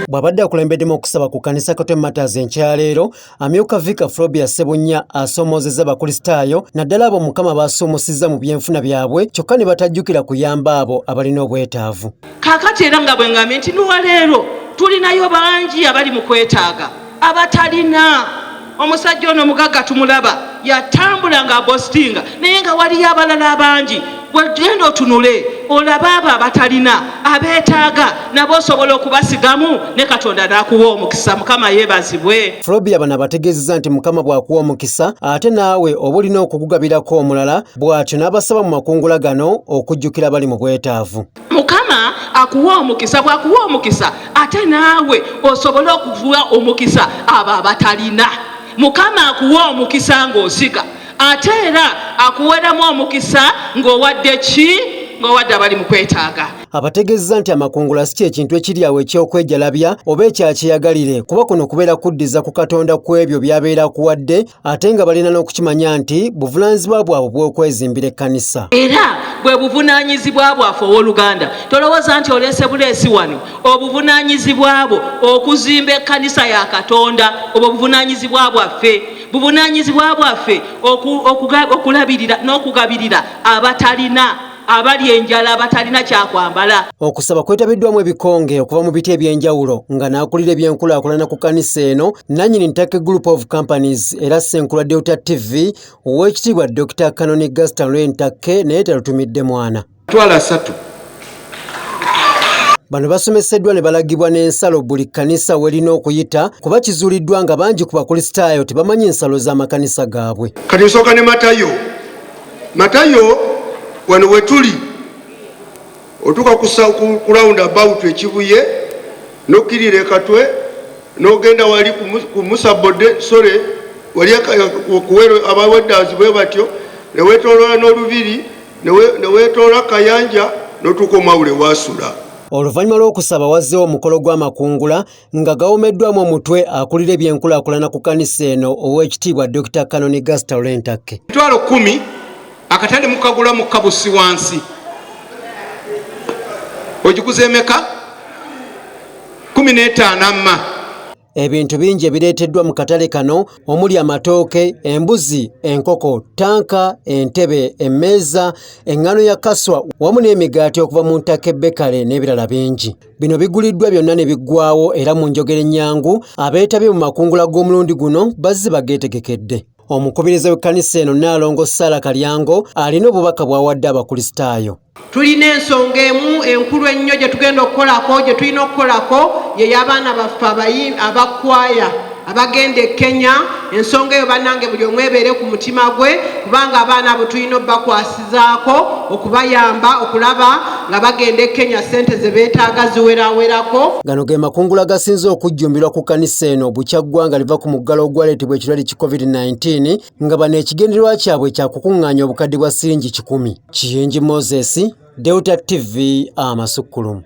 Bw'abadde akulembeddemu okusaba ku kkanisa Katwe Martyrs enkyaleero, amyuka Vika Flobia Ssebunya asoomozezza bakristaayo naddala abo Mukama b'asoomusizza mu byenfuna byabwe kyokka ne batajjukira kuyamba abo abalina obwetaavu. Kaakati era nga bwe ngambye nti n'olwaleero tulinayo bangi abali mu kwetaaga abatalina. Omusajja ono omugagga tumulaba yatambula ng'abositinga naye nga waliyo abalala bangi. Genda otunule olaba abo abatalina abeetaaga nabo osobola okubasigamu ne Katonda n'akuwa omukisa. Mukama yeebazibwe. Flobia bano abategeezezza nti Mukama bw'akuwa omukisa ate naawe oba olina okugugabirako omulala, bw'atyo n'abasaba mu makungula gano okujjukira bali mu bwetaavu. Mukama akuwa omukisa, bw'akuwa omukisa ate naawe osobola okuvuwa omukisa abo abatalina. Mukama akuwa omukisa ng'osika ate era akuweramu omukisa ng'owadde ki? Ng'owadde abali mu kwetaaga. Abategeezezza nti amakungula si kyekintu ekiri awo eky'okwejalabya oba ekyakyeyagalire, kuba kuno kubeera kuddiza ku Katonda ku ebyo by'abeera akuwadde, ate nga balina n'okukimanya nti buvunaanyizibwa bwabwe bw'okwezimbira ekkanisa. Era bwe buvunaanyizibwa bwaffe ow'Oluganda. Tolowooza nti oleese buleesi wano. Obuvunaanyizibwa bwo okuzimba ekkanisa ya Katonda, obwo buvunaanyizibwa bwaffe. Buvunaanyizibwa bwaffe okulabirira n'okugabirira abatalina, abali enjala, abatalina kyakwambala. Okusaba kwetabiddwamu ebikonge okuva mu biti ebyenjawulo nga n'akulira ebyenkulaakulana ku kkanisa eno nannyini Ntake Group of Companies era Ssenkulu Delta TV Oweekitiibwa Dr. Kanoni Gaston Ntake naye talutumidde mwana. Twala 3. Bano basomeseddwa ne balagibwa n'ensalo buli kkanisa welina okuyita kuba kizuuliddwa nga bangi ku bakristaayo tebamanyi ensalo z'amakanisa gaabwe. Kati nsooka ne Matayo wano wetuli otuuka ku roundabout ekibuye n'okkirira Katwe n'ogenda wali ku Musabode sole wali kuwero abawedders bwe batyo ne weetooloola n'olubiri ne weetoola Kayanja n'otuuka omwawule wasula. Oluvannyuma lw'okusaba wazzeewo omukolo gw'amakungula nga gawomeddwamu omutwe akulira ebyenkulaakulana ku kkanisa eno Oweekitiibwa Dr. Kanoni Gaston Ntake. 10 akatale mukagula mu kabusi wansi. Ogikuze emeka? 15 amma. Ebintu bingi ebireeteddwa mu katale kano omuli amatooke, embuzi, enkoko, tanka, entebe, emmeeza, eŋŋaano ya kaswa wamu n'emigaati okuva mu Ntake Bakery n'ebirala bingi. Bino biguliddwa byonna ne biggwaawo era mu njogera ennyangu abeetabye mu makungula g'omulundi guno bazze bageetegekedde. Omukubiriza w'ekkanisa eno Nnaalongo Sarah Kalyango alina obubaka bw'awadde abakristaayo. Tulina ensonga emu enkulu ennyo gye tugenda okukolako, gye tulina okukolako ye y'abaana baffe abakwaya abagenda e Kenya. Ensonga eyo bannange buli omu ebeere ku mutima gwe kubanga abaana abo tulina obbakwasizaako okubayamba okulaba nga bagenda e Kenya ssente ze beetaaga ziwerawerako. Gano ge makungula gasinze okujjumbirwa ku kkanisa eno bukyaggwanga liva ku muggalo ogwaleetebwa ekirwadde ki COVID-19 nga bano ekigendererwa kyabwe kya kukuŋŋaanya obukadde bwa siringi 10. Kiyingi Moses, Delta TV Amasukkulumu.